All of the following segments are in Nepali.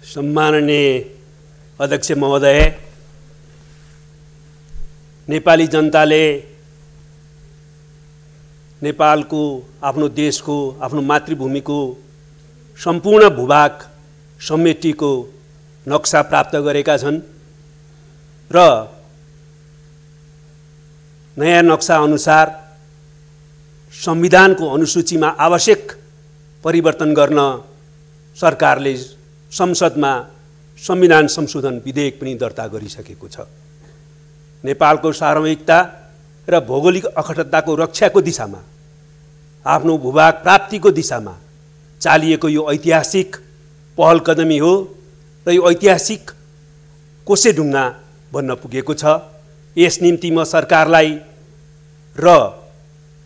सम्माननीय अध्यक्ष महोदय, नेपाली जनताले नेपालको आफ्नो देशको आफ्नो मातृभूमिको सम्पूर्ण भूभाग समेटिएको नक्सा प्राप्त गरेका छन् र नयाँ नक्सा अनुसार संविधानको अनुसूचीमा आवश्यक परिवर्तन गर्न सरकारले संसदमा संविधान संशोधन विधेयक पनि दर्ता गरिसकेको छ। नेपालको सार्वभौमिकता र भौगोलिक अखण्डताको रक्षाको दिशामा आफ्नो भूभाग प्राप्तिको दिशामा चालिएको यो ऐतिहासिक पहल कदमी हो र यो ऐतिहासिक कोसेढुङ्गा बन्न पुगेको छ। यस निम्ति म सरकारलाई र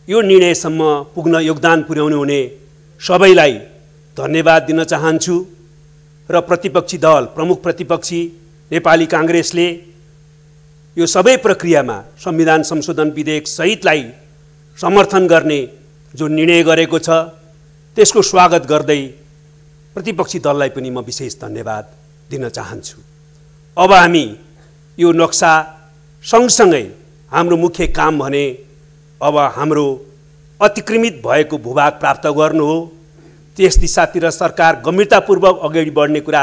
यो निर्णयसम्म पुग्न योगदान पुर्याउनु हुने सबैलाई धन्यवाद दिन चाहन्छु र प्रतिपक्षी दल प्रमुख प्रतिपक्षी नेपाली कांग्रेसले यो सबै प्रक्रियामा संविधान संशोधन विधेयक सहितलाई समर्थन गर्ने जो निर्णय गरेको छ त्यसको स्वागत गर्दै प्रतिपक्षी दललाई पनि म विशेष धन्यवाद दिन चाहन्छु। अब हामी यो नक्सा सँगसँगै हाम्रो मुख्य काम भने अब हाम्रो अतिक्रमित भएको भूभाग प्राप्त गर्नु हो। त्यस दिशातिर सरकार गम्भीरतापूर्वक अगाडि बढ्ने कुरा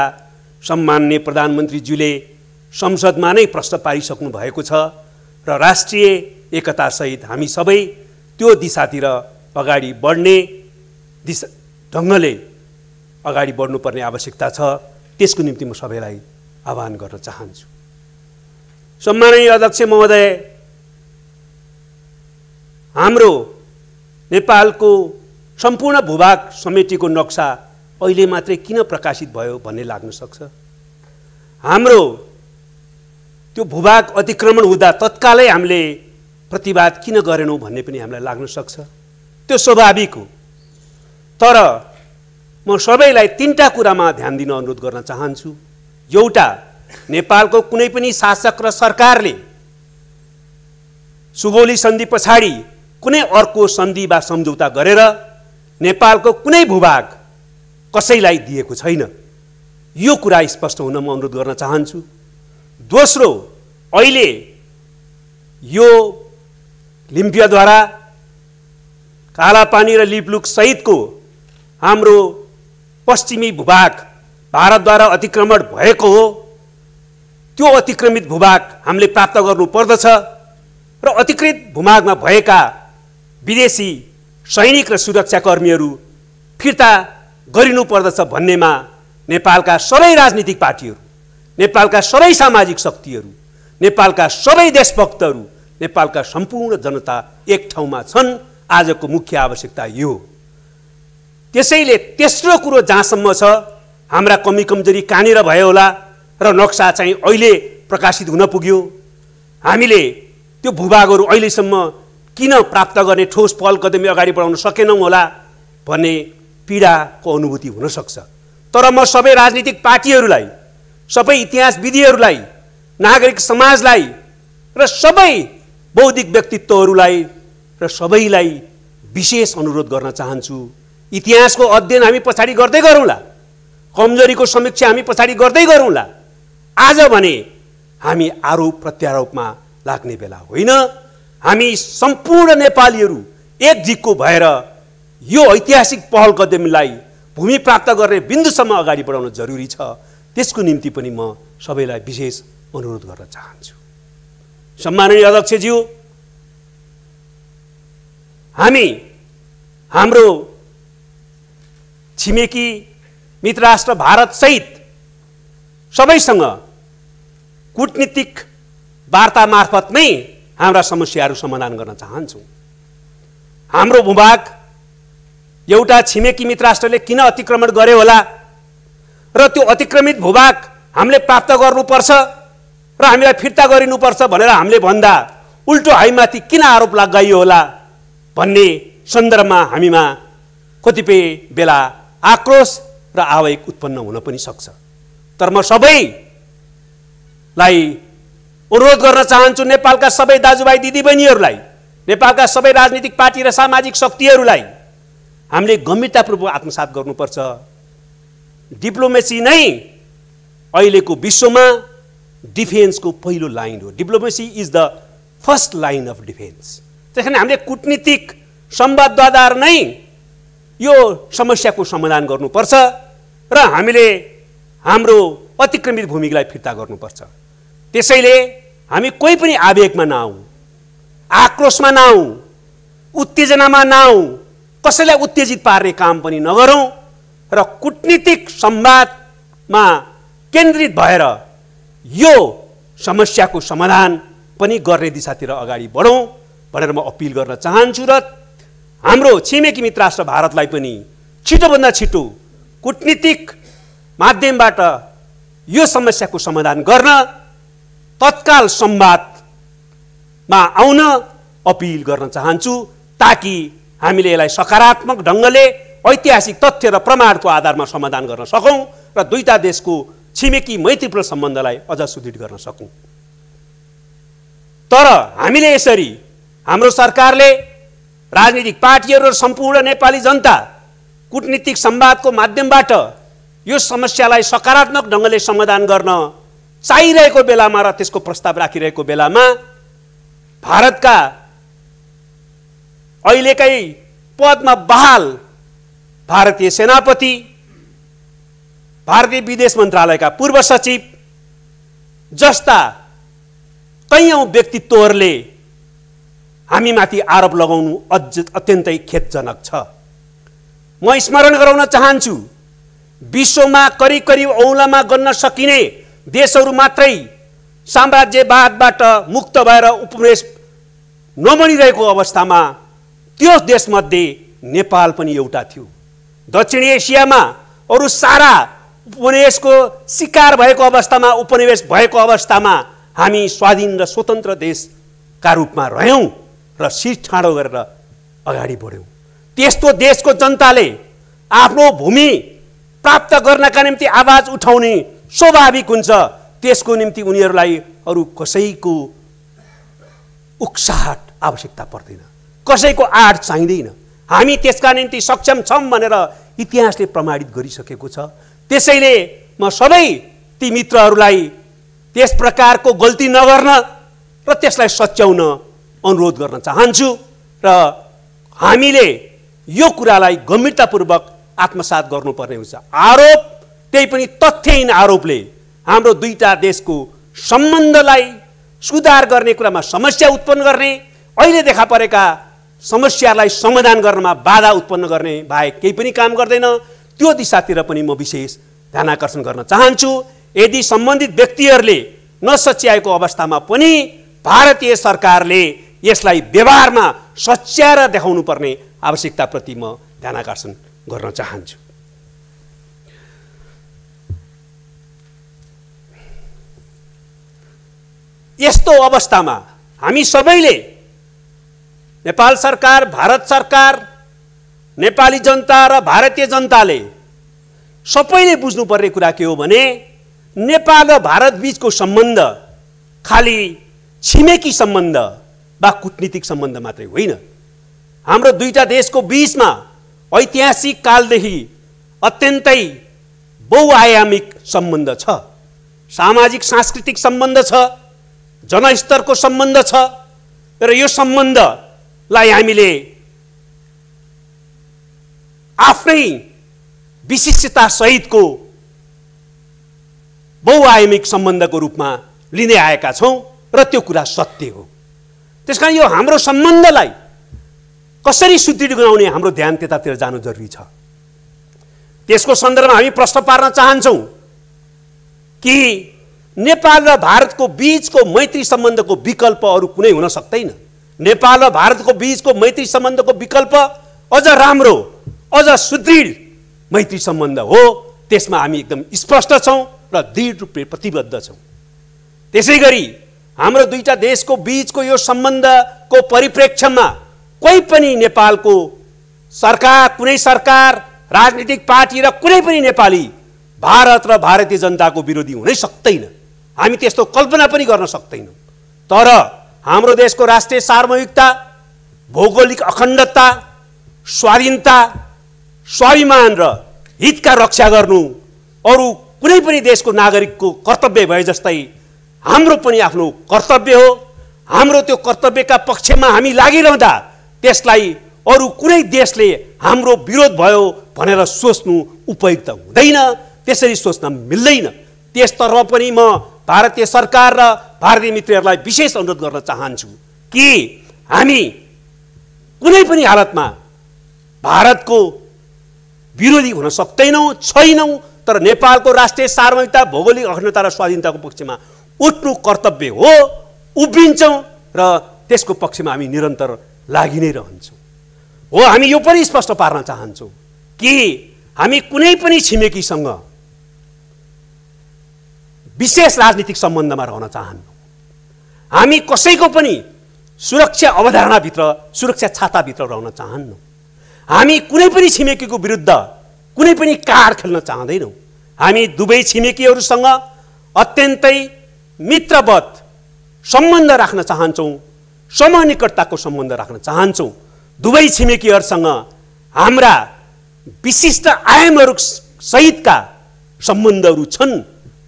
सम्माननीय प्रधानमन्त्रीज्यूले संसदमा नै प्रश्न पारिसक्नु भएको छ र राष्ट्रिय एकता सहित हामी सबै त्यो दिशातिर अगाडि बढ्ने ढङ्गले अगाडि बढ्नुपर्ने आवश्यकता छ। त्यसको निम्ति म सबैलाई आह्वान गर्न चाहन्छु। सम्माननीय अध्यक्ष महोदय, हाम्रो नेपालको सम्पूर्ण भूभाग समेटिएको नक्सा अहिले मात्रै किन प्रकाशित भयो भन्ने लाग्न सक्छ। हाम्रो त्यो भूभाग अतिक्रमण हुँदा तत्कालै हामीले प्रतिवाद किन गरेनौँ भन्ने पनि हामीलाई लाग्न सक्छ। त्यो स्वाभाविक हो। तर म सबैलाई तीनटा कुरामा ध्यान दिन अनुरोध गर्न चाहन्छु। एउटा, नेपालको कुनै पनि शासक र सरकारले सुगौली सन्धि पछाडि कुनै अर्को सन्धि वा सम्झौता गरेर नेपालको कुनै भूभाग कसैलाई दिएको छैन। यो कुरा स्पष्ट हुन म अनुरोध गर्न चाहन्छु। दोस्रो, अहिले यो लिम्पियाद्वारा कालापानी र लिपलुक सहितको हाम्रो पश्चिमी भूभाग भारतद्वारा अतिक्रमण भएको हो। त्यो अतिक्रमित भूभाग हामीले प्राप्त गर्नु पर्दछ र अतिक्रमित भूभागमा भएका विदेशी सैनिक र सुरक्षाकर्मीहरू फिर्ता गरिनु पर्दछ भन्नेमा नेपालका सबै राजनीतिक पार्टीहरू, नेपालका सबै सामाजिक शक्तिहरू, नेपालका सबै देशभक्तहरू, नेपालका सम्पूर्ण जनता एक ठाउँमा छन्। आजको मुख्य आवश्यकता यो। त्यसैले तेस्रो कुरो जहाँसम्म छ, हाम्रा कमी कमजोरी कहाँनिर भयो होला र नक्सा चाहिँ अहिले प्रकाशित हुन पुग्यो, हामीले त्यो भूभागहरू अहिलेसम्म किन प्राप्त गर्ने ठोस पहल कदमी अगाडि बढाउन सकेनौँ होला भन्ने पीडाको अनुभूति हुन सक्छ। तर म सबै राजनीतिक पार्टीहरूलाई, सबै इतिहासविदहरूलाई, नागरिक समाजलाई र सबै बौद्धिक व्यक्तित्वहरूलाई र सबैलाई विशेष अनुरोध गर्न चाहन्छु। इतिहासको अध्ययन हामी पछाडि गर्दै गरौँला, कमजोरीको समीक्षा हामी पछाडि गर्दै गरौँला। आज भने हामी आरोप प्रत्यारोपमा लाग्ने बेला होइन। हामी सम्पूर्ण नेपालीहरू एकजितको भएर यो ऐतिहासिक पहल कदमीलाई भूमि प्राप्त गर्ने बिन्दुसम्म अगाडि बढाउन जरुरी छ। त्यसको निम्ति पनि म सबैलाई विशेष अनुरोध गर्न चाहन्छु। सम्माननीय अध्यक्षज्यू, हामी हाम्रो छिमेकी मित्र राष्ट्र भारत सहित सबैसँग कूटनीतिक वार्ता मार्फत नै हाम्रा समस्याहरू समाधान गर्न चाहन्छौँ। हाम्रो भूभाग एउटा छिमेकी मित्र राष्ट्रले किन अतिक्रमण गर्यो होला र त्यो अतिक्रमित भूभाग हामीले प्राप्त गर्नुपर्छ र हामीलाई फिर्ता गरिनुपर्छ भनेर हामीले भन्दा उल्टो हामीमाथि किन आरोप लगाइयो होला भन्ने सन्दर्भमा हामीमा कतिपय बेला आक्रोश र आवेग उत्पन्न हुन पनि सक्छ। तर म सबैलाई अनुरोध गर्न चाहन्छु, नेपालका सबै दाजुभाइ दिदीबहिनीहरूलाई, नेपालका सबै राजनीतिक पार्टी र सामाजिक शक्तिहरूलाई हामीले गम्भीरतापूर्वक आत्मसात गर्नुपर्छ। डिप्लोमेसी नै अहिलेको विश्वमा डिफेन्सको पहिलो लाइन हो। Diplomacy is the first line of defence. त्यसकारण हामीले कूटनीतिक संवादद्वारा नै यो समस्याको समाधान गर्नुपर्छ र हामीले हाम्रो अतिक्रमित भूमिलाई फिर्ता गर्नुपर्छ। त्यसैले हामी कोही पनि आवेगमा नआउँ, आक्रोशमा नआउँ, उत्तेजनामा नआउँ, कसैलाई उत्तेजित पार्ने काम पनि नगरौँ र कूटनीतिक संवादमा केन्द्रित भएर यो समस्याको समाधान पनि गर्ने दिशातिर अगाडि बढौँ भनेर म अपिल गर्न चाहन्छु र हाम्रो छिमेकी मित्र राष्ट्र भारतलाई पनि छिटोभन्दा छिटो कूटनीतिक माध्यमबाट यो समस्याको समाधान गर्न तत्काल संवादमा आउन अपिल गर्न चाहन्छु ताकि हामीले यसलाई सकारात्मक ढङ्गले ऐतिहासिक तथ्य र प्रमाणको आधारमा समाधान गर्न सकौँ र दुईटा देशको छिमेकी मैत्रीपूर्ण सम्बन्धलाई अझ सुदृढ गर्न सकौँ। तर हामीले यसरी हाम्रो सरकारले, राजनीतिक पार्टीहरू र सम्पूर्ण नेपाली जनता कूटनीतिक संवादको माध्यमबाट यो समस्यालाई सकारात्मक ढङ्गले समाधान गर्न चाहिरहेको बेलामा र त्यसको प्रस्ताव राखिरहेको बेलामा भारतका अहिलेकै पदमा बहाल भारतीय सेनापति, भारतीय विदेश मन्त्रालयका पूर्व सचिव जस्ता कैयौं व्यक्तित्वहरूले हामीमाथि आरोप लगाउनु अत्यन्तै खेदजनक छ। म स्मरण गराउन चाहन्छु, विश्वमा करिब करिब औँलामा गन्न सकिने देशहरू मात्रै साम्राज्यवादबाट मुक्त भएर उपनिवेश नबनिरहेको अवस्थामा त्यो देशमध्ये नेपाल पनि एउटा थियो। दक्षिणी एसियामा अरू सारा उपनिवेशको शिकार भएको अवस्थामा, उपनिवेश भएको अवस्थामा हामी स्वाधीन र स्वतन्त्र देशका रूपमा रह्यौँ र शिर ठाडो गरेर अगाडि बढ्यौँ। त्यस्तो देशको जनताले आफ्नो भूमि प्राप्त गर्नका निम्ति आवाज उठाउने स्वाभाविक हुन्छ। त्यसको निम्ति उनीहरूलाई अरू कसैको उक्साहट आवश्यकता पर्दैन, कसैको आड चाहिँदैन। हामी त्यसका निम्ति सक्षम छौँ भनेर इतिहासले प्रमाणित गरिसकेको छ। त्यसैले म सबै ती मित्रहरूलाई त्यस प्रकारको गल्ती नगर्न र त्यसलाई सच्याउन अनुरोध गर्न चाहन्छु र हामीले यो कुरालाई गम्भीरतापूर्वक आत्मसात गर्नुपर्ने हुन्छ। आरोप त्यही पनि तथ्यहीन आरोपले हाम्रो दुईटा देशको सम्बन्धलाई सुधार गर्ने कुरामा समस्या उत्पन्न गर्ने, अहिले देखा परेका समस्यालाई समाधान गर्नमा बाधा उत्पन्न गर्ने बाहेक केही पनि काम गर्दैन। त्यो दिशातिर पनि म विशेष ध्यानाकर्षण गर्न चाहन्छु। यदि सम्बन्धित व्यक्तिहरूले नसच्याएको अवस्थामा पनि भारतीय सरकारले यसलाई व्यवहारमा सच्याएर देखाउनु पर्ने आवश्यकताप्रति म ध्यानाकर्षण गर्न चाहन्छु। यस्तो अवस्थामा हामी सबैले, नेपाल सरकार, भारत सरकार, नेपाली जनता र भारतीय जनताले सबैले बुझ्नुपर्ने कुरा के हो भने नेपाल र भारत बीचको सम्बन्ध खाली छिमेकी सम्बन्ध वा कूटनीतिक सम्बन्ध मात्रै होइन। हाम्रो दुईटा देशको बीचमा ऐतिहासिक कालदेखि अत्यन्तै बहुआयामिक सम्बन्ध छ। सामाजिक सांस्कृतिक सम्बन्ध छ, जनस्तरको सम्बन्ध छ र यो सम्बन्धलाई हामीले आफ्नै विशिष्टता सहितको बहुआयामिक सम्बन्धको रूपमा लिँदै आएका छौँ र त्यो कुरा सत्य हो। त्यसकारण यो हाम्रो सम्बन्धलाई कसरी सुदृढ बनाउने हाम्रो ध्यान त्यतातिर जानु जरुरी छ। त्यसको सन्दर्भमा हामी प्रश्न पार्न चाहन्छौँ कि नेपाल र भारतको बीचको मैत्री सम्बन्धको विकल्प अरू कुनै हुन सक्दैन। नेपाल र भारतको बीचको मैत्री सम्बन्धको विकल्प अझ राम्रो, अझ सुदृढ मैत्री सम्बन्ध हो। त्यसमा हामी एकदम स्पष्ट छौँ र दृढ रूपले प्रतिबद्ध छौँ। त्यसैगरी हाम्रो दुईटा देशको बीचको यो सम्बन्धको परिप्रेक्ष्यमा कोही पनि नेपालको सरकार, कुनै सरकार, राजनीतिक पार्टी र कुनै पनि नेपाली भारत र भारतीय जनताको विरोधी हुनै सक्दैन। हामी त्यस्तो कल्पना पनि गर्न सक्दैनौँ। तर हाम्रो देशको राष्ट्रिय सार्वभौमिकता, भौगोलिक अखण्डता, स्वाधीनता, स्वाभिमान र हितका रक्षा गर्नु अरू कुनै पनि देशको नागरिकको कर्तव्य भए जस्तै हाम्रो पनि आफ्नो कर्तव्य हो। हाम्रो त्यो कर्तव्यका पक्षमा हामी लागिरहँदा त्यसलाई अरू कुनै देशले हाम्रो विरोध भयो भनेर सोच्नु उपयुक्त हुँदैन, त्यसरी सोच्न मिल्दैन। त्यसतर्फ पनि म भारतीय सरकार र भारतीय मित्रहरूलाई विशेष अनुरोध गर्न चाहन्छु कि हामी कुनै पनि हालतमा भारतको विरोधी हुन सक्दैनौँ, छैनौँ, तर नेपालको राष्ट्रिय सार्वभौमिकता, भौगोलिक अखण्डता र स्वाधीनताको पक्षमा उठ्नु कर्तव्य हो। उभिन्छौँ र त्यसको पक्षमा हामी निरन्तर लागि नै रहन्छौँ। हो, हामी यो पनि स्पष्ट पार्न चाहन्छौँ कि हामी कुनै पनि छिमेकीसँग विशेष राजनीतिक सम्बन्धमा रहन चाहन्नौँ। हामी कसैको पनि सुरक्षा अवधारणाभित्र, सुरक्षा छाताभित्र रहन चाहन्नौँ। हामी कुनै पनि छिमेकीको विरुद्ध कुनै पनि कार्ड खेल्न चाहँदैनौँ। हामी दुवै छिमेकीहरूसँग अत्यन्तै मित्रवत सम्बन्ध राख्न चाहन्छौँ, समनिकटताको सम्बन्ध राख्न चाहन्छौँ। दुवै छिमेकीहरूसँग हाम्रा विशिष्ट आयामहरू सहितका सम्बन्धहरू छन्।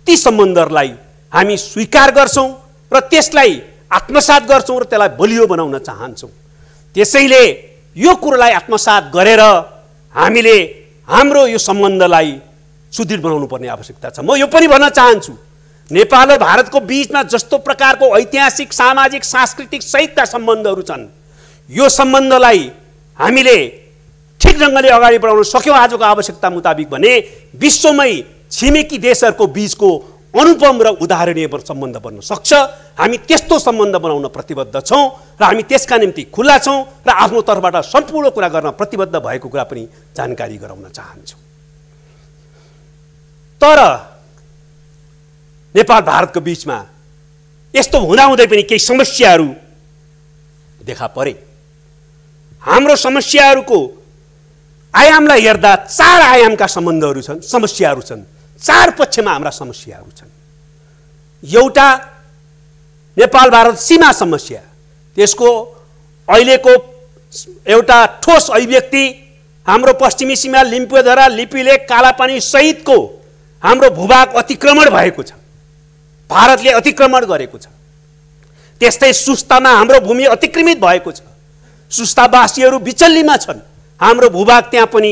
ती सम्बन्धहरूलाई हामी स्वीकार गर्छौँ र त्यसलाई आत्मसात गर्छौँ र त्यसलाई बलियो बनाउन चाहन्छौँ। त्यसैले यो कुरोलाई आत्मसात गरेर हामीले हाम्रो यो सम्बन्धलाई सुदृढ बनाउनु पर्ने आवश्यकता छ। म यो पनि भन्न चाहन्छु, नेपाल र भारतको बीचमा जस्तो प्रकारको ऐतिहासिक, सामाजिक, सांस्कृतिक सहितका सम्बन्धहरू छन्, यो सम्बन्धलाई हामीले ठिक ढङ्गले अगाडि बढाउन सक्यौँ आजको आवश्यकता मुताबिक भने विश्वमै छिमेकी देशहरूको बीचको अनुपम र उदाहरणीय सम्बन्ध बन्न सक्छ। हामी त्यस्तो सम्बन्ध बनाउन प्रतिबद्ध छौँ र हामी त्यसका निम्ति खुल्ला छौँ र आफ्नो तर्फबाट सम्पूर्ण कुरा गर्न प्रतिबद्ध भएको कुरा पनि जानकारी गराउन चाहन्छौँ। तर नेपाल भारतको बीचमा यस्तो हुँदाहुँदै पनि केही समस्याहरू देखा परे। हाम्रो समस्याहरूको आयामलाई हेर्दा 4 आयामका सम्बन्धहरू छन्, समस्याहरू छन्। 4 पक्षमा हाम्रा समस्याहरू छन्। एउटा नेपाल भारत सीमा समस्या, त्यसको अहिलेको एउटा ठोस अभिव्यक्ति हाम्रो पश्चिमी सीमा लिम्पुधरा, लिपिलेक, कालापानी सहितको हाम्रो भूभाग अतिक्रमण भएको छ, भारतले अतिक्रमण गरेको छ। त्यस्तै सुस्तामा हाम्रो भूमि अतिक्रमित भएको छ, सुस्तावासीहरू विचल्लीमा छन्। हाम्रो भूभाग त्यहाँ पनि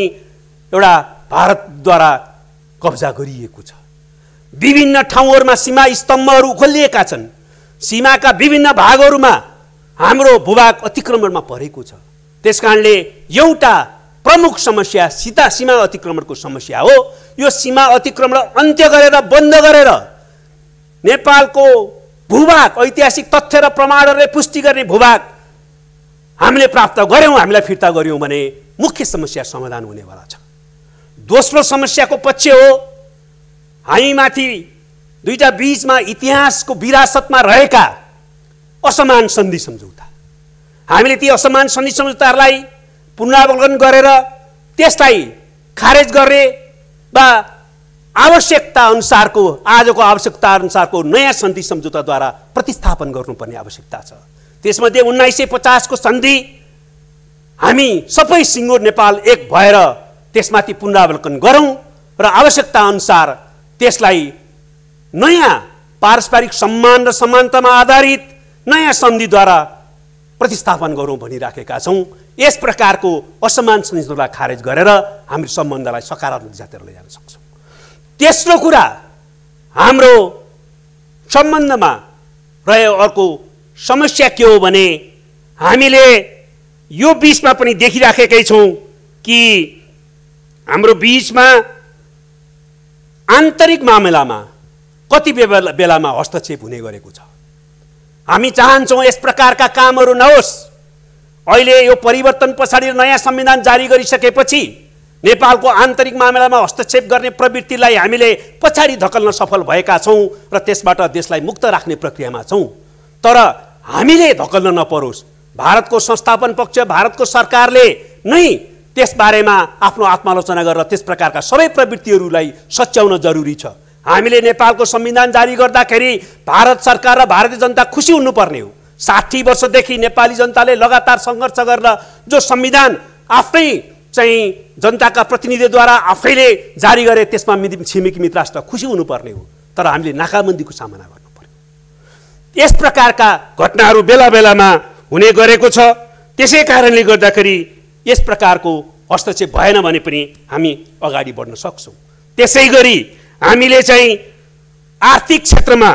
एउटा भारतद्वारा कब्जा गरिएको छ। विभिन्न ठाउँहरूमा सीमा स्तम्भहरू खोलिएका छन्। सीमाका विभिन्न भागहरूमा हाम्रो भूभाग अतिक्रमणमा परेको छ। त्यसकारणले एउटा प्रमुख समस्या सीमा अतिक्रमणको समस्या हो। यो सीमा अतिक्रमण अन्त्य गरेर, बन्द गरेर नेपालको भूभाग, ऐतिहासिक तथ्य र प्रमाणहरूले पुष्टि गर्ने भूभाग हामीले प्राप्त गर्यौँ, हामीलाई फिर्ता गर्यौँ भने मुख्य समस्या समाधान हुनेवाला छ। दोस्रो समस्याको पक्ष हो हामीमाथि दुईटा बीचमा इतिहासको विरासतमा रहेका असमान सन्धि सम्झौता। हामीले ती असमान सन्धि सम्झौताहरूलाई पुनरावलोकन गरेर त्यसलाई खारेज गर्ने वा आवश्यकता अनुसारको, आजको आवश्यकता अनुसारको नयाँ सन्धि सम्झौताद्वारा प्रतिस्थापन गर्नुपर्ने आवश्यकता छ। त्यसमध्ये 1950 को सन्धि हामी सबै सिङ्गो नेपाल एक भएर त्यसमाथि पुनरावलोकन गरौँ र आवश्यकता अनुसार त्यसलाई नयाँ पारस्परिक सम्मान र समानतामा आधारित नयाँ सन्धिद्वारा प्रतिस्थापन गरौँ भनिराखेका छौँ। यस प्रकारको असमान सन्धिलाई खारेज गरेर हामी सम्बन्धलाई सकारात्मक दिशातिर लैजान सक्छौँ। तेस्रो कुरा हाम्रो सम्बन्धमा रहेको अर्को समस्या के हो भने हामीले यो बीचमा पनि देखिराखेकै छौँ कि हाम्रो बीचमा आन्तरिक मामलामा कति बेलामा हस्तक्षेप हुने गरेको छ। हामी चाहन्छौँ यस प्रकारका कामहरू नहोस्। अहिले यो परिवर्तन पछाडि नयाँ संविधान जारी गरिसकेपछि नेपालको आन्तरिक मामलामा हस्तक्षेप गर्ने प्रवृत्तिलाई हामीले पछाडि धकल्न सफल भएका छौँ र त्यसबाट देशलाई मुक्त राख्ने प्रक्रियामा छौँ। तर हामीले धकल्न नपरोस्। भारतको संस्थापन पक्ष, भारतको सरकारले नै त्यसबारेमा आफ्नो आत्मालोचना गरेर त्यस प्रकारका सबै प्रवृत्तिहरूलाई सच्याउन जरुरी छ। हामीले नेपालको संविधान जारी गर्दाखेरि भारत सरकार र भारतीय जनता खुसी हुनुपर्ने हो। 60 वर्षदेखि नेपाली जनताले लगातार सङ्घर्ष गरेर जो संविधान आफ्नै चाहिँ जनताका प्रतिनिधिद्वारा आफैले जारी गरे त्यसमा छिमेकी मित्र राष्ट्र खुसी हुनुपर्ने हो, तर हामीले नाकाबन्दीको सामना गर्नु पर्यो। यस प्रकारका घटनाहरू बेला बेलामा हुने गरेको छ। त्यसै कारणले गर्दाखेरि यस प्रकारको हस्तक्षेप भएन भने पनि हामी अगाडि बढ्न सक्छौँ। त्यसै गरी हामीले चाहिँ आर्थिक क्षेत्रमा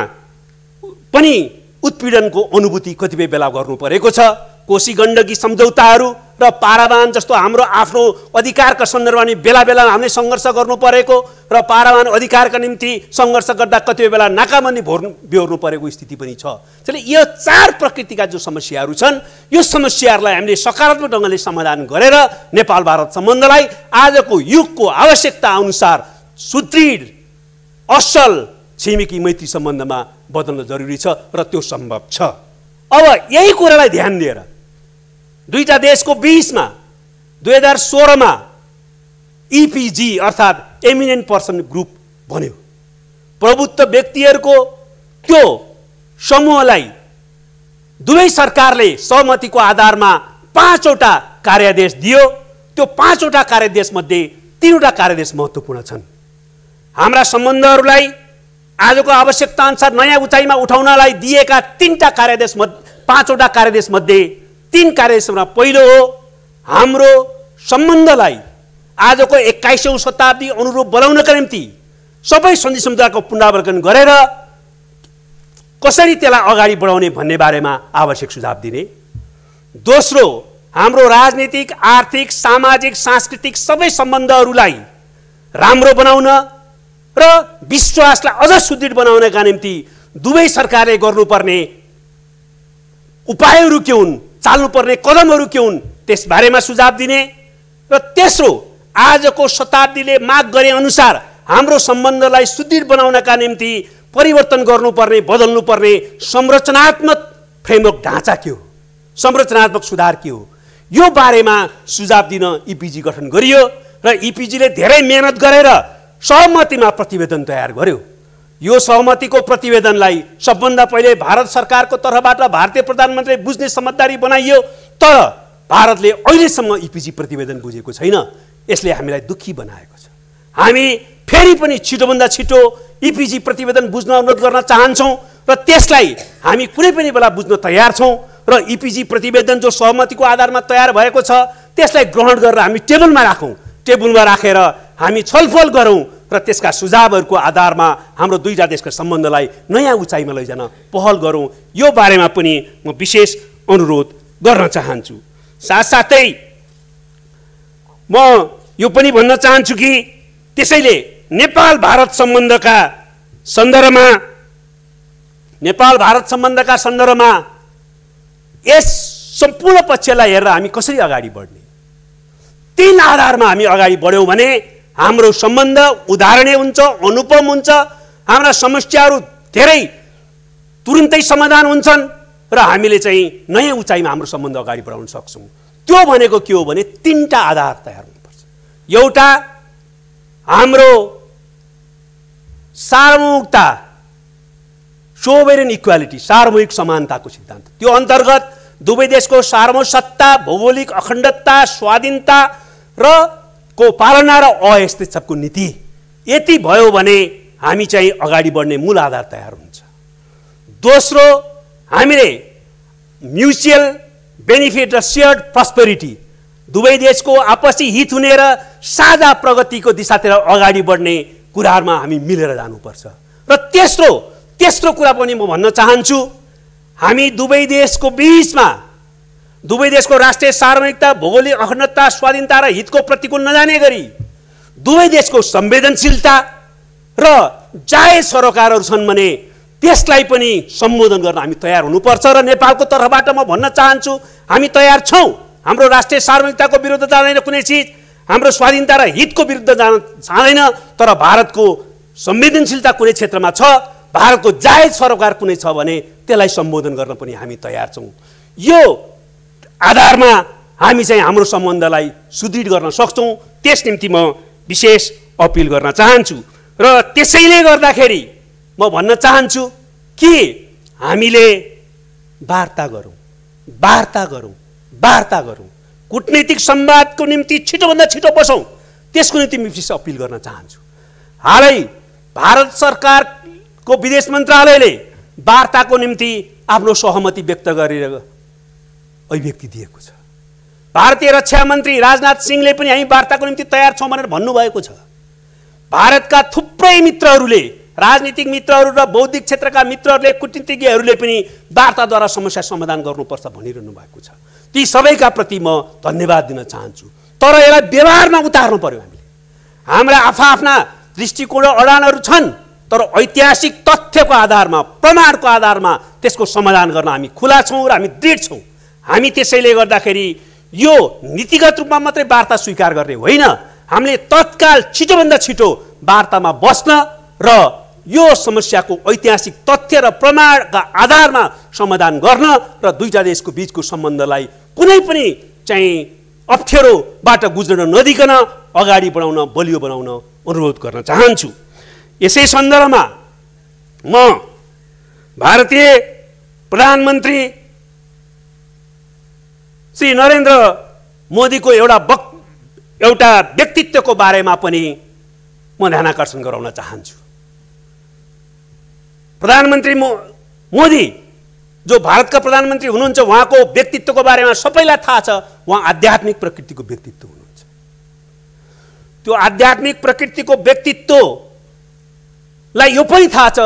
पनि उत्पीडनको अनुभूति कतिपय बेला गर्नु परेको छ। कोशी गण्डकी सम्झौताहरू र पारावान जस्तो हाम्रो आफ्नो अधिकारका सन्दर्भमा नि बेला बेला हामीले सङ्घर्ष गर्नु परेको र पारावान अधिकारका निम्ति सङ्घर्ष गर्दा कतिपय बेला नाकाबन्दी बेहोर्नु परेको स्थिति पनि छ। त्यसले यो चार प्रकृतिका जो समस्याहरू छन्, यो समस्याहरूलाई हामीले सकारात्मक ढङ्गले समाधान गरेर नेपाल भारत सम्बन्धलाई आजको युगको आवश्यकता अनुसार सुदृढ असल छिमेकी मैत्री सम्बन्धमा बदल्न जरुरी छ र त्यो सम्भव छ। अब यही कुरालाई ध्यान दिएर दुईटा देशको बीचमा 2016 मा इपिजी अर्थात् एमिनेन्ट पर्सन ग्रुप बन्यो। प्रभुत्व व्यक्तिहरूको त्यो समूहलाई दुवै सरकारले सहमतिको आधारमा 5 वटा कार्यादेश दियो। त्यो 5 वटा कार्यादेश मध्ये 3 वटा कार्यादेश महत्त्वपूर्ण छन्। हाम्रा सम्बन्धहरूलाई आजको आवश्यकता अनुसार नयाँ उचाइमा उठाउनलाई दिएका 3टा कार्यादेश 5 वटा कार्यादेश मध्ये 3 कार्यादेशमा पहिलो हो हाम्रो सम्बन्धलाई आजको 21औं शताब्दी अनुरूप बनाउनका निम्ति सबै सन्धि सम्झौताको पुनरावलोकन गरेर कसरी त्यसलाई अगाडि बढाउने भन्ने बारेमा आवश्यक सुझाव दिने। दोस्रो, हाम्रो राजनीतिक, आर्थिक, सामाजिक, सांस्कृतिक सबै सम्बन्धहरूलाई राम्रो बनाउन र विश्वासलाई अझ सुदृढ बनाउनका निम्ति दुवै सरकारले गर्नुपर्ने उपायहरू के हुन्, चाल्नुपर्ने कदमहरू के हुन् त्यसबारेमा सुझाव दिने। र तेस्रो, आजको शताब्दीले माग गरे अनुसार हाम्रो सम्बन्धलाई सुदृढ बनाउनका निम्ति परिवर्तन गर्नुपर्ने, बदल्नुपर्ने संरचनात्मक फ्रेमवर्क ढाँचा के हो, संरचनात्मक सुधार के हो, यो बारेमा सुझाव दिन इपिजी गठन गरियो र इपिजीले धेरै मेहनत गरेर सहमतिमा प्रतिवेदन तयार गर्यो। यो सहमतिको प्रतिवेदनलाई सबभन्दा पहिले भारत सरकारको तर्फबाट भारतीय प्रधानमन्त्रीले बुझ्ने समझदारी बनाइयो, तर भारतले अहिलेसम्म इपिजी प्रतिवेदन बुझेको छैन। यसले हामीलाई दुखी बनाएको छ। हामी फेरि पनि छिटोभन्दा छिटो इपिजी प्रतिवेदन बुझ्न अनुरोध गर्न चाहन्छौँ र त्यसलाई हामी कुनै पनि बेला बुझ्न तयार छौँ र इपिजी प्रतिवेदन जो सहमतिको आधारमा तयार भएको छ त्यसलाई ग्रहण गरेर हामी टेबलमा राखौँ। टेबलमा राखेर हामी छलफल गरौँ र त्यसका सुझावहरूको आधारमा हाम्रो दुईटा देशका सम्बन्धलाई नयाँ उचाइमा लैजान पहल गरौँ। यो बारेमा पनि म विशेष अनुरोध गर्न चाहन्छु। साथसाथै म यो पनि भन्न चाहन्छु कि त्यसैले नेपाल भारत सम्बन्धका सन्दर्भमा यस सम्पूर्ण पक्षलाई हेरेर हामी कसरी अगाडि बढ्ने, 3 आधारमा हामी अगाडि बढ्यौँ भने हाम्रो सम्बन्ध उदाहरणीय हुन्छ, अनुपम हुन्छ, हाम्रा समस्याहरू धेरै तुरुन्तै समाधान हुन्छन् र हामीले चाहिँ नयाँ उचाइमा हाम्रो सम्बन्ध अगाडि बढाउन सक्छौँ। त्यो भनेको के हो भने 3टा आधार तयार हुनुपर्छ। एउटा हाम्रो सार्वभौमिकता, सोभरेन इक्वालिटी, सार्वभौमिक समानताको सिद्धान्त। त्यो अन्तर्गत दुवै देशको सार्वभौम सत्ता, भौगोलिक अखण्डता, स्वाधीनता र को पालना र अहस्ताक्षरको नीति यति भयो भने हामी चाहिँ अगाडि बढ्ने मूल आधार तयार हुन्छ। दोस्रो, हामीले म्युचुअल बेनिफिट र सेयर्ड प्रस्पेरिटी, दुवै देशको आपसी हित हुने र साझा प्रगतिको दिशातिर अगाडि बढ्ने कुराहरूमा हामी मिलेर जानुपर्छ। र तेस्रो कुरा पनि म भन्न चाहन्छु, हामी दुवै देशको बीचमा दुवै देशको राष्ट्रिय सार्वभौमिकता, भौगोलिक अखण्डता, स्वाधीनता र हितको प्रतिकूल नजाने गरी दुवै देशको संवेदनशीलता र जायज सरोकारहरू छन् भने त्यसलाई पनि सम्बोधन गर्न हामी तयार हुनुपर्छ। र नेपालको तर्फबाट म भन्न चाहन्छु, हामी तयार छौँ। हाम्रो राष्ट्रिय सार्वभौमिकताको विरुद्ध जाँदैन कुनै चिज, हाम्रो स्वाधीनता र हितको विरुद्ध जाँदैन, तर भारतको संवेदनशीलता कुनै क्षेत्रमा छ, भारतको जायज सरोकार कुनै छ भने त्यसलाई सम्बोधन गर्न पनि हामी तयार छौँ। यो आधारमा हामी चाहिँ हाम्रो सम्बन्धलाई सुदृढ गर्न सक्छौँ। त्यस निम्ति म विशेष अपिल गर्न चाहन्छु। र त्यसैले गर्दाखेरि म भन्न चाहन्छु कि हामीले वार्ता गरौँ, कूटनीतिक संवादको निम्ति छिटोभन्दा छिटो बसौँ, त्यसको निम्ति म विशेष अपिल गर्न चाहन्छु। हालै भारत सरकारको विदेश मन्त्रालयले वार्ताको निम्ति आफ्नो सहमति व्यक्त गरेर अभिव्यक्ति दिएको छ। भारतीय रक्षा मन्त्री राजनाथ सिंहले पनि हामी वार्ताको निम्ति तयार छौँ भनेर भन्नुभएको छ। भारतका थुप्रै मित्रहरूले, राजनीतिक मित्रहरू र बौद्धिक क्षेत्रका मित्रहरूले, कूटनीतिज्ञहरूले पनि वार्ताद्वारा समस्या समाधान गर्नुपर्छ भनिरहनु भएको छ। ती सबैका प्रति म धन्यवाद दिन चाहन्छु। तर यसलाई व्यवहारमा उतार्नु पर्यो। हामीले हाम्रा आफ्ना दृष्टिकोण र अडानहरू छन्, तर ऐतिहासिक तथ्यको आधारमा, प्रमाणको आधारमा त्यसको समाधान गर्न हामी खुला छौँ र हामी दृढ छौँ। हामी त्यसैले गर्दाखेरि यो नीतिगत रूपमा मात्रै वार्ता स्वीकार गर्ने होइन, हामीले तत्काल छिटोभन्दा छिटो वार्तामा बस्न र यो समस्याको ऐतिहासिक तथ्य र प्रमाणका आधारमा समाधान गर्न र दुईटा देशको बीचको सम्बन्धलाई कुनै पनि चाहिँ अप्ठ्यारोबाट गुज्रन नदिकन अगाडि बढाउन, बलियो बनाउन अनुरोध गर्न चाहन्छु। यसै सन्दर्भमा म भारतीय प्रधानमन्त्री श्री नरेन्द्र मोदीको एउटा व्यक्तित्वको बारेमा पनि म ध्यानाकर्षण गराउन चाहन्छु। प्रधानमन्त्री मोदी जो भारतका प्रधानमन्त्री हुनुहुन्छ, उहाँको व्यक्तित्वको बारेमा सबैलाई थाहा छ। उहाँ आध्यात्मिक प्रकृतिको व्यक्तित्व हुनुहुन्छ। त्यो आध्यात्मिक प्रकृतिको व्यक्तित्वलाई यो पनि थाहा छ,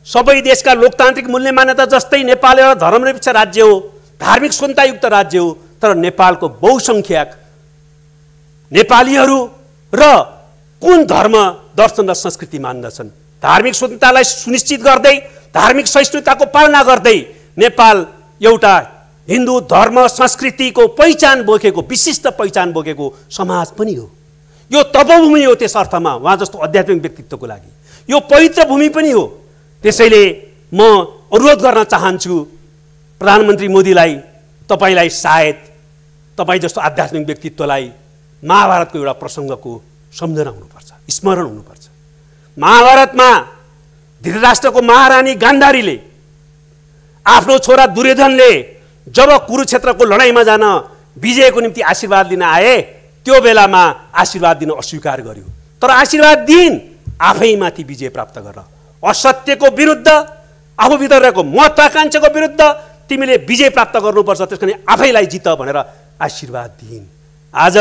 सबै देशका लोकतान्त्रिक मूल्य मान्यता जस्तै नेपाल एउटा धर्मनिरपेक्ष राज्य हो, धार्मिक स्वतन्त्रतायुक्त राज्य हो। तर नेपालको बहुसङ्ख्यक नेपालीहरू र कुन धर्म, दर्शन र संस्कृति मान्दछन्। धार्मिक स्वतन्त्रतालाई सुनिश्चित गर्दै, धार्मिक सहिष्णुताको पालना गर्दै नेपाल एउटा हिन्दू धर्म संस्कृतिको पहिचान बोकेको, विशिष्ट पहिचान बोकेको समाज पनि हो। यो तपोभूमि हो त्यस अर्थमा, उहाँ जस्तो आध्यात्मिक व्यक्तित्वको लागि यो पवित्र भूमि पनि हो। त्यसैले म अनुरोध गर्न चाहन्छु प्रधानमन्त्री मोदीलाई, तपाईलाई सायद तपाईँ जस्तो आध्यात्मिक व्यक्तित्वलाई महाभारतको एउटा प्रसङ्गको सम्झना हुनुपर्छ, स्मरण हुनुपर्छ। महाभारतमा धृतराष्ट्रको महारानी गान्धारीले आफ्नो छोरा दुर्योधनले जब कुरुक्षेत्रको लडाइँमा जान विजयको निम्ति आशीर्वाद लिन आए, त्यो बेलामा आशीर्वाद दिन अस्वीकार गर्यो। तर आशीर्वाद दिन आफैमाथि विजय प्राप्त गर, असत्यको विरुद्ध, आफूभित्र रहेको महत्वाकांक्षाको विरुद्ध तिमीले विजय प्राप्त गर्नुपर्छ, त्यसकारण आफैलाई जित भनेर आशीर्वाद दिइन्। आज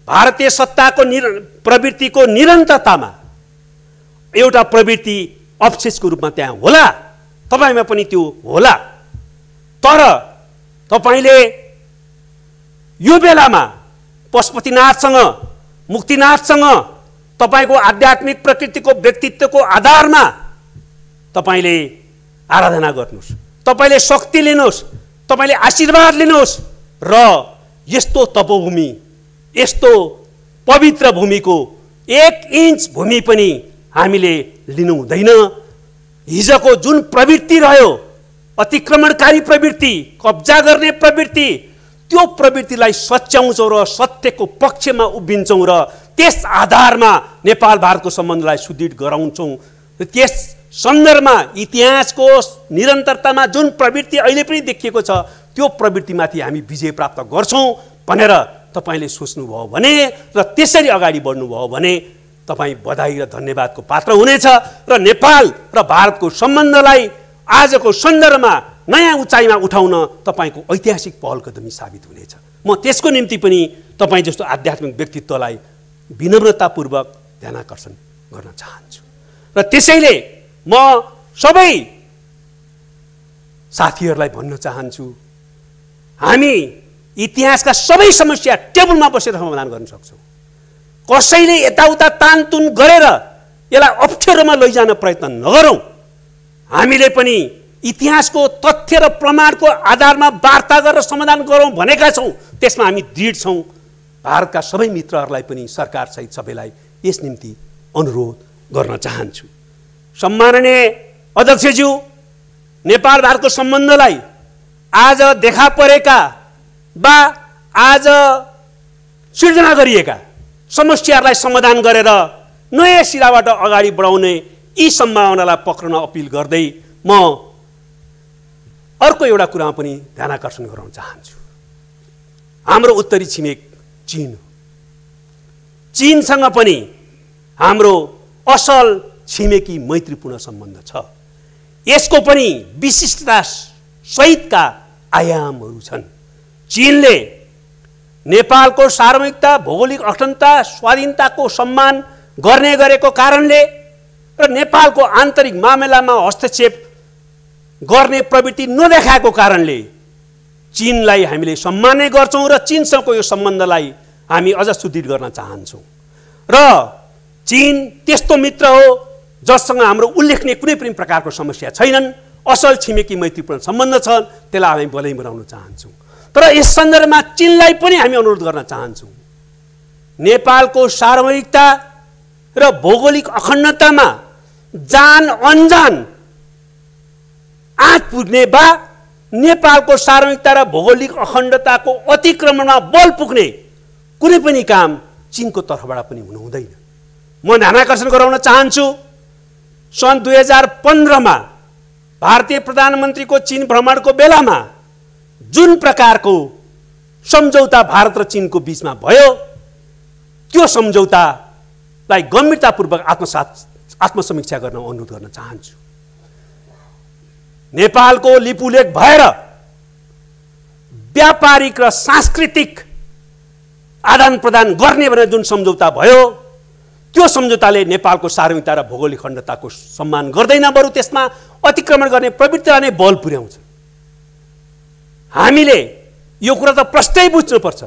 भारतीय सत्ताको प्रवृत्तिको निरन्तरतामा एउटा प्रवृत्ति अवशेषको रूपमा त्यहाँ होला, तपाईँमा पनि त्यो होला। तर तपाईँले यो बेलामा पशुपतिनाथसँग, मुक्तिनाथसँग तपाईँको आध्यात्मिक प्रकृतिको व्यक्तित्वको आधारमा तपाईँले आराधना गर्नुहोस्, तपाईँले शक्ति लिनुहोस्, तपाईँले आशीर्वाद लिनुहोस् र यस्तो तपोभूमि, यस्तो पवित्र भूमिको 1 इन्च भूमि पनि हामीले लिनु हुँदैन। हिजोको जुन प्रवृत्ति रह्यो, अतिक्रमणकारी प्रवृत्ति, कब्जा गर्ने प्रवृत्ति, त्यो प्रवृत्तिलाई सच्याउँछौँ र सत्यको पक्षमा उभिन्छौँ र त्यस आधारमा नेपाल भारतको सम्बन्धलाई सुदृढ गराउँछौँ। त्यस सन्दर्भमा इतिहासको निरन्तरतामा जुन प्रवृत्ति अहिले पनि देखिएको छ, त्यो प्रवृत्तिमाथि हामी विजय प्राप्त गर्छौँ भनेर तपाईँले सोच्नुभयो भने र त्यसरी अगाडि बढ्नुभयो भने तपाईँ बधाई र धन्यवादको पात्र हुनेछ र नेपाल र भारतको सम्बन्धलाई आजको सन्दर्भमा नयाँ उचाइमा उठाउन तपाईँको ऐतिहासिक पहल कदमी साबित हुनेछ। म त्यसको निम्ति पनि तपाईँ जस्तो आध्यात्मिक व्यक्तित्वलाई विनम्रतापूर्वक ध्यानाकर्षण गर्न चाहन्छु। र त्यसैले म सबै साथीहरूलाई भन्न चाहन्छु, हामी इतिहासका सबै समस्या टेबलमा बसेर समाधान गर्न सक्छौँ। कसैले यताउता तानतुन गरेर यसलाई अप्ठ्यारोमा लैजान प्रयत्न नगरौँ। हामीले पनि इतिहासको तथ्य र प्रमाणको आधारमा वार्ता गरेर समाधान गरौँ भनेका छौँ, त्यसमा हामी दृढ छौँ। भारतका सबै मित्रहरूलाई पनि, सरकारसहित सबैलाई यस निम्ति अनुरोध गर्न चाहन्छु। सम्माननीय अध्यक्षज्यू, नेपाल भारतको सम्बन्धलाई आज देखा परेका वा आज सिर्जना गरिएका समस्याहरूलाई समाधान गरेर नयाँ सिराबाट अगाडि बढाउने यी सम्भावनालाई पक्रन अपिल गर्दै म अर्को एउटा कुरामा पनि ध्यानाकर्षण गराउन चाहन्छु। हाम्रो उत्तरी छिमेक चीन हो। चीनसँग पनि हाम्रो असल छिमेकी मैत्रीपूर्ण सम्बन्ध छ। यसको पनि विशिष्टता सहितका आयामहरू छन्। चीनले नेपालको सार्वभौमिकता, भौगोलिक अखण्डता, स्वाधीनताको सम्मान गर्ने गरेको कारणले र नेपालको आन्तरिक मामलामा हस्तक्षेप गर्ने प्रवृत्ति नदेखाएको कारणले चीनलाई हामीले सम्मान गर्छौं र चीनसँगको यो सम्बन्धलाई हामी अझ सुदृढ गर्न चाहन्छौं। र चीन त्यस्तो मित्र हो जससँग हाम्रो उल्लेखनीय कुनै पनि प्रकारको समस्या छैनन्। असल छिमेकी मैत्रीपूर्ण सम्बन्ध छ, त्यसलाई हामी बलै बनाउन चाहन्छौं। तर यस सन्दर्भमा चीनलाई पनि हामी अनुरोध गर्न चाहन्छौं, नेपालको सार्वभौमिकता र भौगोलिक अखण्डतामा जान अनजान आँच पुग्ने वा नेपालको सार्वभौमिकता र भौगोलिक अखण्डताको अतिक्रमणमा बल पुग्ने कुनै पनि काम चीनको तर्फबाट पनि हुनु हुँदैन। म ध्यानाकर्षण गराउन चाहन्छु, सन् 2015 मा भारतीय प्रधानमन्त्रीको चीन भ्रमणको बेलामा जुन प्रकारको सम्झौता भारत र चीनको बीचमा भयो, त्यो सम्झौतालाई गम्भीरतापूर्वक आत्मसमीक्षा गर्न अनुरोध गर्न चाहन्छु। नेपालको लिपुलेख भएर व्यापारिक र सांस्कृतिक आदान प्रदान गर्ने भनेर जुन सम्झौता भयो, त्यो सम्झौताले नेपालको सार्वभौमिकता र भौगोलिक अखण्डताको सम्मान गर्दैन, बरु त्यसमा अतिक्रमण गर्ने प्रवृत्तिलाई नै बल पुर्याउँछ। हामीले यो कुरा त प्रष्टै बुझ्नुपर्छ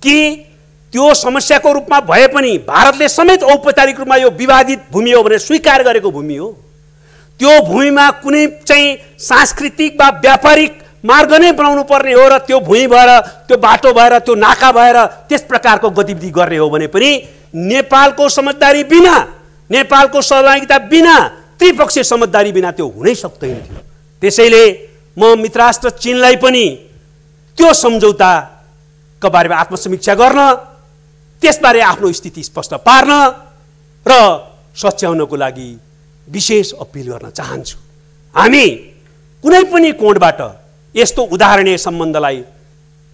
कि त्यो समस्याको रूपमा भए पनि भारतले समेत औपचारिक रूपमा यो विवादित भूमि हो भनेर स्वीकार गरेको भूमि हो। त्यो भूमिमा कुनै चाहिँ सांस्कृतिक वा व्यापारिक मार्ग नै बनाउनु पर्ने हो र त्यो भूमि भएर, त्यो बाटो भएर, त्यो नाका भएर त्यस प्रकारको गतिविधि गर्ने हो भने पनि नेपालको समझदारी बिना, नेपालको सहभागिता बिना, त्रिपक्षीय समझदारी बिना त्यो हुनै सक्दैन थियो। त्यसैले म मित्रराष्ट्र चीनलाई पनि त्यो सम्झौताको बारेमा आत्मसमीक्षा गर्न, त्यसबारे आफ्नो स्थिति स्पष्ट पार्न र सच्याउनको लागि विशेष अपिल गर्न चाहन्छु। हामी कुनै पनि कोणबाट यस्तो उदाहरणीय सम्बन्धलाई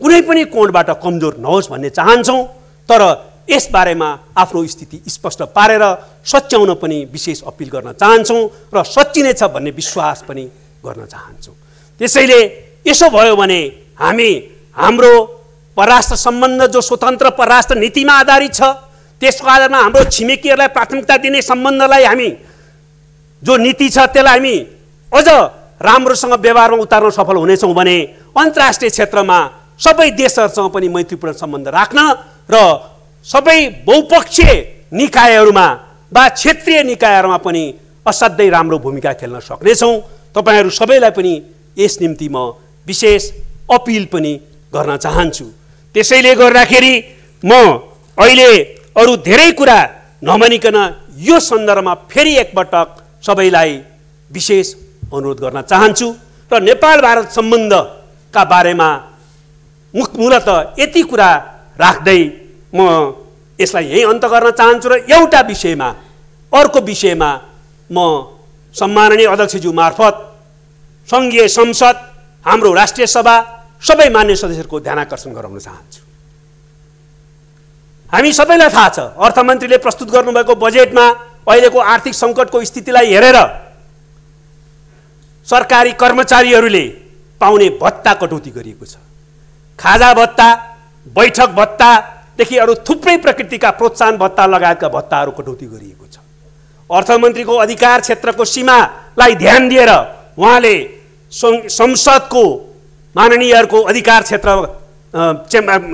कुनै पनि कोणबाट कमजोर नहोस् भन्ने चाहन्छौं, तर यस बारेमा आफ्नो स्थिति स्पष्ट पारेर सच्याउन पनि विशेष अपिल गर्न चाहन्छौं र सच्चिनेछ भन्ने विश्वास पनि गर्न चाहन्छौं। त्यसैले यसो भयो भने हामी हाम्रो परराष्ट्र सम्बन्ध जो स्वतन्त्र परराष्ट्र नीतिमा आधारित छ, त्यसको आधारमा हाम्रो छिमेकीहरूलाई प्राथमिकता दिने सम्बन्धलाई हामी जो नीति छ त्यसलाई हामी अझ राम्रोसँग व्यवहारमा उतार्न सफल हुनेछौँ भने अन्तर्राष्ट्रिय क्षेत्रमा सबै देशहरूसँग पनि मैत्रीपूर्ण सम्बन्ध राख्न र सबै बहुपक्षीय निकायहरूमा वा क्षेत्रीय निकायहरूमा पनि असाध्यै राम्रो भूमिका खेल्न सक्नेछौँ। तपाईहरू सबैलाई पनि यस निम्ति म विशेष अपिल पनि गर्न चाहन्छु। त्यसैले गर्दाखेरि म अहिले अरू धेरै कुरा नभनिकन यो सन्दर्भमा फेरि एकपटक सबैलाई विशेष अनुरोध गर्न चाहन्छु र नेपाल भारत सम्बन्धका बारेमा मूलतः यति कुरा राख्दै म यसलाई यही अन्त गर्न चाहन्छु र एउटा विषयमा, अर्को विषयमा म सम्माननीय अध्यक्षज्यू मार्फत संघीय संसद, हाम्रो राष्ट्रिय सभा, सबै मान्य सदस्यहरूको ध्यानाकर्षण गराउन चाहन्छु। हामी सबैलाई थाहा छ, अर्थमन्त्रीले प्रस्तुत गर्नुभएको बजेटमा अहिलेको आर्थिक सङ्कटको स्थितिलाई हेरेर सरकारी कर्मचारीहरूले पाउने भत्ता कटौती गरिएको छ। खाजा भत्ता, बैठक भत्तादेखि अरू थुप्रै प्रकृतिका प्रोत्साहन भत्ता लगायतका भत्ताहरू कटौती गरिएको छ। अर्थमन्त्रीको अधिकार क्षेत्रको सीमालाई ध्यान दिएर उहाँले संसदको माननीयहरूको अधिकार क्षेत्र,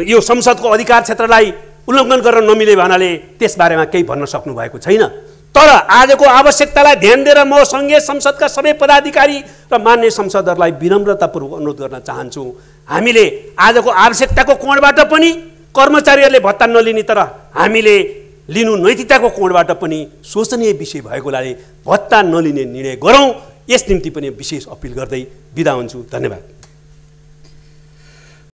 यो संसदको अधिकार क्षेत्रलाई उल्लङ्घन गर्न नमिले भन्नाले त्यसबारेमा केही भन्न सक्नु भएको छैन। तर आजको आवश्यकतालाई ध्यान दिएर म संघीय संसदका सबै पदाधिकारी र मान्य संसदहरूलाई विनम्रतापूर्वक अनुरोध गर्न चाहन्छु, हामीले आजको आवश्यकताको कोणबाट पनि कर्मचारीहरूले भत्ता नलिने, तर हामीले लिनु नैतिकताको कोणबाट पनि शोचनीय विषय भएकोले भत्ता नलिने निर्णय गरौँ। यस निम्ति पनि विशेष अपिल गर्दै बिदा हुन्छु। धन्यवाद।